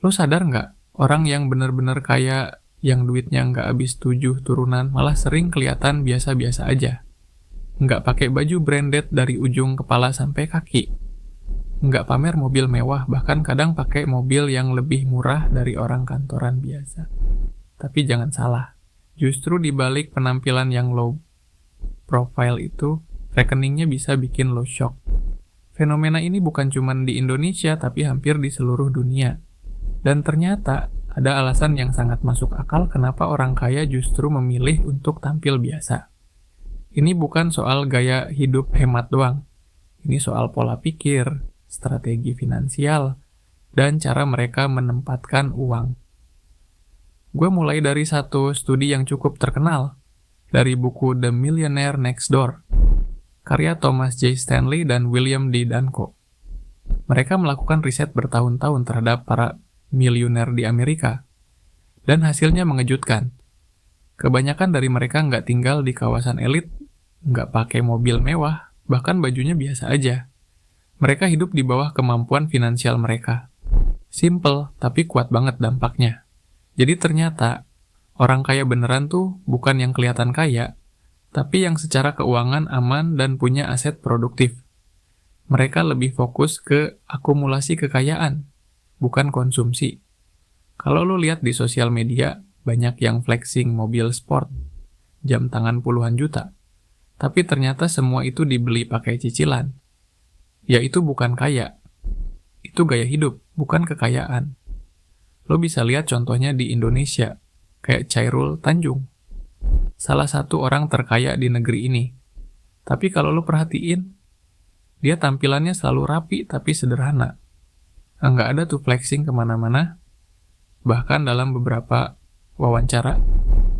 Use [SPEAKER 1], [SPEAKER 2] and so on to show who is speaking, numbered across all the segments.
[SPEAKER 1] Lo sadar nggak, orang yang bener-bener kaya, yang duitnya nggak habis 7 turunan, malah sering kelihatan biasa-biasa aja. Nggak pakai baju branded dari ujung kepala sampai kaki. Nggak pamer mobil mewah, bahkan kadang pakai mobil yang lebih murah dari orang kantoran biasa. Tapi jangan salah, justru di balik penampilan yang low profile itu, rekeningnya bisa bikin lo shock. Fenomena ini bukan cuma di Indonesia, tapi hampir di seluruh dunia. Dan ternyata, ada alasan yang sangat masuk akal kenapa orang kaya justru memilih untuk tampil biasa. Ini bukan soal gaya hidup hemat doang. Ini soal pola pikir, strategi finansial, dan cara mereka menempatkan uang. Gue mulai dari satu studi yang cukup terkenal, dari buku The Millionaire Next Door, karya Thomas J. Stanley dan William D. Danko. Mereka melakukan riset bertahun-tahun terhadap para miliuner di Amerika, dan hasilnya mengejutkan. Kebanyakan dari mereka nggak tinggal di kawasan elit, nggak pakai mobil mewah, bahkan bajunya biasa aja. Mereka hidup di bawah kemampuan finansial mereka. Simple, tapi kuat banget dampaknya. Jadi ternyata, orang kaya beneran tuh bukan yang kelihatan kaya, tapi yang secara keuangan aman dan punya aset produktif. Mereka lebih fokus ke akumulasi kekayaan, bukan konsumsi. Kalau lo lihat di sosial media, banyak yang flexing mobil sport, jam tangan puluhan juta. Tapi ternyata semua itu dibeli pakai cicilan. Ya itu bukan kaya. Itu gaya hidup, bukan kekayaan. Lo bisa lihat contohnya di Indonesia, kayak Chairul Tanjung. Salah satu orang terkaya di negeri ini. Tapi kalau lo perhatiin, dia tampilannya selalu rapi tapi sederhana. Nggak ada tuh flexing kemana-mana. Bahkan dalam beberapa wawancara,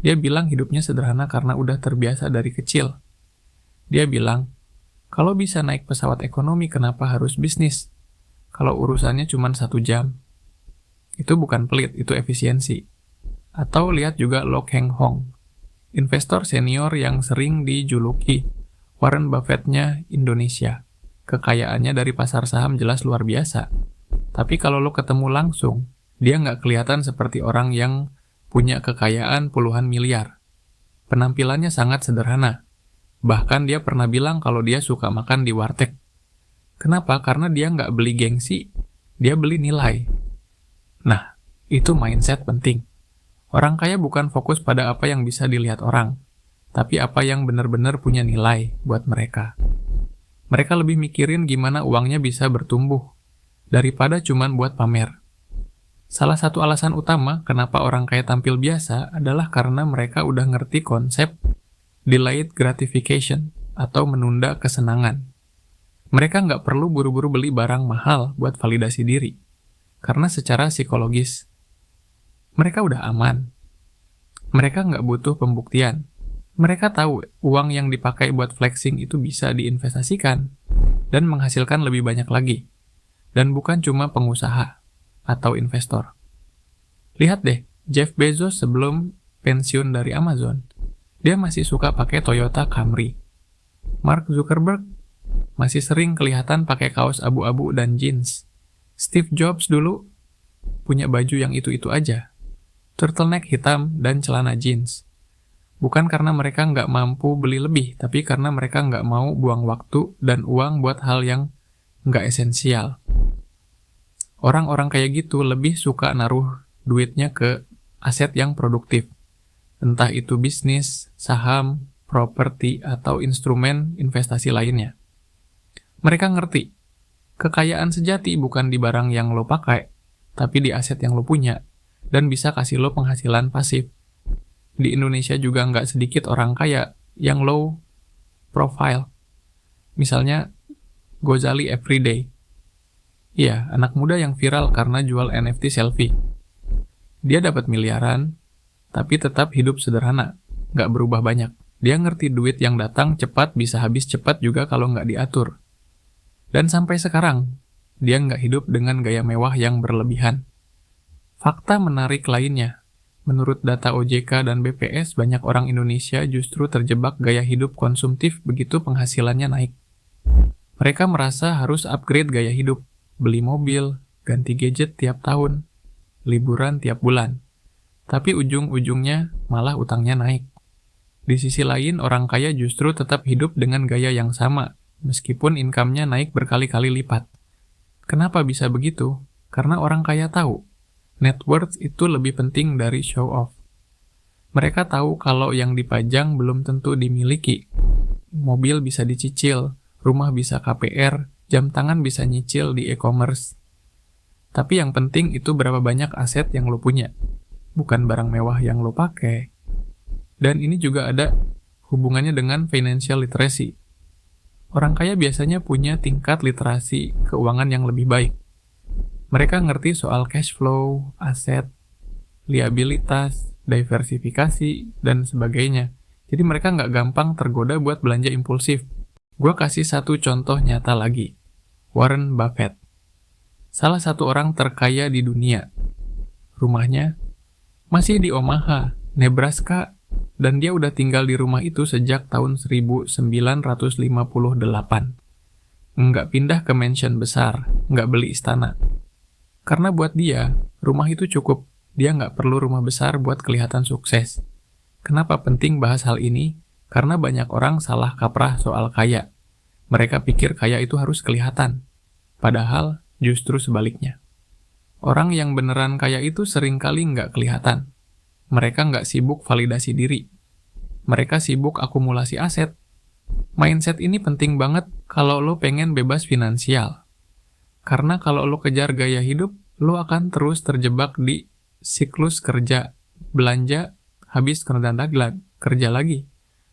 [SPEAKER 1] dia bilang hidupnya sederhana karena udah terbiasa dari kecil. Dia bilang, kalau bisa naik pesawat ekonomi, kenapa harus bisnis? Kalau urusannya cuma 1 jam. Itu bukan pelit, itu efisiensi. Atau lihat juga Lo Keng Hong, investor senior yang sering dijuluki Warren Buffett-nya Indonesia. Kekayaannya dari pasar saham jelas luar biasa. Tapi kalau lo ketemu langsung, dia nggak kelihatan seperti orang yang punya kekayaan puluhan miliar. Penampilannya sangat sederhana. Bahkan dia pernah bilang kalau dia suka makan di warteg. Kenapa? Karena dia nggak beli gengsi, dia beli nilai. Nah, itu mindset penting. Orang kaya bukan fokus pada apa yang bisa dilihat orang, tapi apa yang benar-benar punya nilai buat mereka. Mereka lebih mikirin gimana uangnya bisa bertumbuh, daripada cuman buat pamer. Salah satu alasan utama kenapa orang kaya tampil biasa adalah karena mereka udah ngerti konsep delayed gratification atau menunda kesenangan. Mereka nggak perlu buru-buru beli barang mahal buat validasi diri, karena secara psikologis, mereka udah aman. Mereka nggak butuh pembuktian. Mereka tahu uang yang dipakai buat flexing itu bisa diinvestasikan dan menghasilkan lebih banyak lagi. Dan bukan cuma pengusaha atau investor. Lihat deh, Jeff Bezos sebelum pensiun dari Amazon, dia masih suka pakai Toyota Camry. Mark Zuckerberg masih sering kelihatan pakai kaos abu-abu dan jeans. Steve Jobs dulu punya baju yang itu-itu aja. Turtleneck hitam dan celana jeans. Bukan karena mereka nggak mampu beli lebih, tapi karena mereka nggak mau buang waktu dan uang buat hal yang nggak esensial. Orang-orang kayak gitu lebih suka naruh duitnya ke aset yang produktif. Entah itu bisnis, saham, properti, atau instrumen investasi lainnya. Mereka ngerti, kekayaan sejati bukan di barang yang lo pakai, tapi di aset yang lo punya, dan bisa kasih lo penghasilan pasif. Di Indonesia juga nggak sedikit orang kaya yang low profile. Misalnya, Gozali Everyday. Iya, anak muda yang viral karena jual NFT selfie. Dia dapat miliaran, tapi tetap hidup sederhana, nggak berubah banyak. Dia ngerti duit yang datang cepat bisa habis cepat juga kalau nggak diatur. Dan sampai sekarang, dia nggak hidup dengan gaya mewah yang berlebihan. Fakta menarik lainnya, menurut data OJK dan BPS, banyak orang Indonesia justru terjebak gaya hidup konsumtif begitu penghasilannya naik. Mereka merasa harus upgrade gaya hidup, beli mobil, ganti gadget tiap tahun. liburan tiap bulan. Tapi ujung-ujungnya malah utangnya naik. Di sisi lain, orang kaya justru tetap hidup dengan gaya yang sama, meskipun income-nya naik berkali-kali lipat. Kenapa bisa begitu? Karena orang kaya tahu, net worth itu lebih penting dari show off. Mereka tahu kalau yang dipajang belum tentu dimiliki. Mobil bisa dicicil, rumah bisa KPR, jam tangan bisa nyicil di e-commerce. Tapi yang penting itu berapa banyak aset yang lo punya, bukan barang mewah yang lo pakai. Dan ini juga ada hubungannya dengan financial literacy. Orang kaya biasanya punya tingkat literasi keuangan yang lebih baik. Mereka ngerti soal cash flow, aset, liabilitas, diversifikasi, dan sebagainya. Jadi mereka nggak gampang tergoda buat belanja impulsif. Gue kasih satu contoh nyata lagi. Warren Buffett. Salah satu orang terkaya di dunia. Rumahnya masih di Omaha, Nebraska, dan dia udah tinggal di rumah itu sejak tahun 1958. Nggak pindah ke mansion besar, nggak beli istana. Karena buat dia, rumah itu cukup. Dia nggak perlu rumah besar buat kelihatan sukses. Kenapa penting bahas hal ini? Karena banyak orang salah kaprah soal kaya. Mereka pikir kaya itu harus kelihatan. Padahal justru sebaliknya. Orang yang beneran kaya itu seringkali nggak kelihatan. Mereka nggak sibuk validasi diri. Mereka sibuk akumulasi aset. Mindset ini penting banget kalau lo pengen bebas finansial. Karena kalau lo kejar gaya hidup, lo akan terus terjebak di siklus kerja, belanja, habis kerja lagi.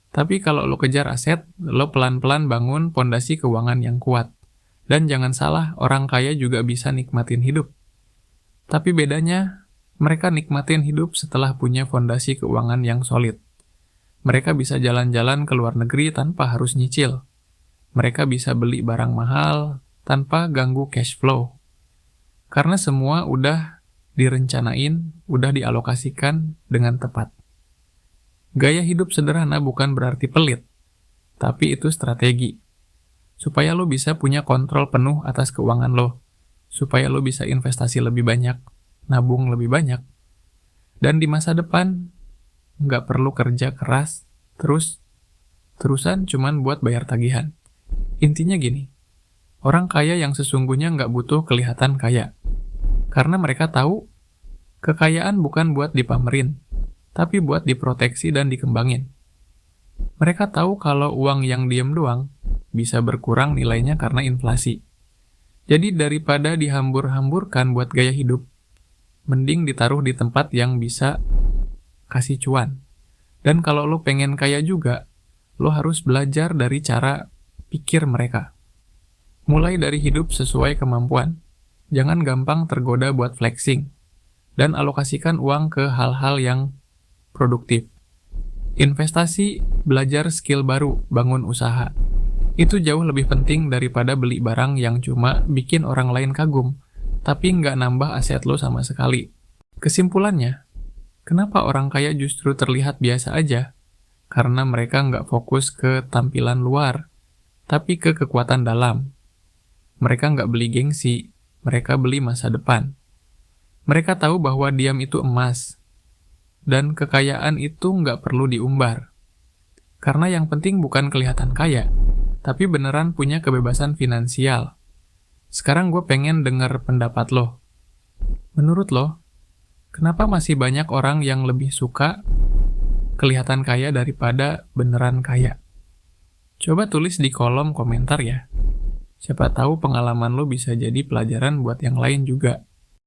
[SPEAKER 1] Tapi kalau lo kejar aset, lo pelan-pelan bangun pondasi keuangan yang kuat. Dan jangan salah, orang kaya juga bisa nikmatin hidup. Tapi bedanya, mereka nikmatin hidup setelah punya fondasi keuangan yang solid. Mereka bisa jalan-jalan ke luar negeri tanpa harus nyicil. Mereka bisa beli barang mahal tanpa ganggu cash flow. Karena semua udah direncanain, udah dialokasikan dengan tepat. Gaya hidup sederhana bukan berarti pelit, tapi itu strategi. Supaya lo bisa punya kontrol penuh atas keuangan lo. Supaya lo bisa investasi lebih banyak, nabung lebih banyak. Dan di masa depan, nggak perlu kerja keras, terusan cuman buat bayar tagihan. Intinya gini, orang kaya yang sesungguhnya nggak butuh kelihatan kaya. Karena mereka tahu, kekayaan bukan buat dipamerin, tapi buat diproteksi dan dikembangin. Mereka tahu kalau uang yang diem doang, bisa berkurang nilainya karena inflasi. Jadi daripada dihambur-hamburkan buat gaya hidup, mending ditaruh di tempat yang bisa kasih cuan. Dan kalau lo pengen kaya juga, lo harus belajar dari cara pikir mereka. Mulai dari hidup sesuai kemampuan. Jangan gampang tergoda buat flexing. Dan alokasikan uang ke hal-hal yang produktif. Investasi, belajar skill baru, bangun usaha. Itu jauh lebih penting daripada beli barang yang cuma bikin orang lain kagum, tapi nggak nambah aset lo sama sekali. Kesimpulannya, kenapa orang kaya justru terlihat biasa aja? Karena mereka nggak fokus ke tampilan luar, tapi ke kekuatan dalam. Mereka nggak beli gengsi, mereka beli masa depan. Mereka tahu bahwa diam itu emas, dan kekayaan itu nggak perlu diumbar. Karena yang penting bukan kelihatan kaya, tapi beneran punya kebebasan finansial. Sekarang gue pengen denger pendapat lo. Menurut lo, kenapa masih banyak orang yang lebih suka kelihatan kaya daripada beneran kaya? Coba tulis di kolom komentar ya. Siapa tahu pengalaman lo bisa jadi pelajaran buat yang lain juga.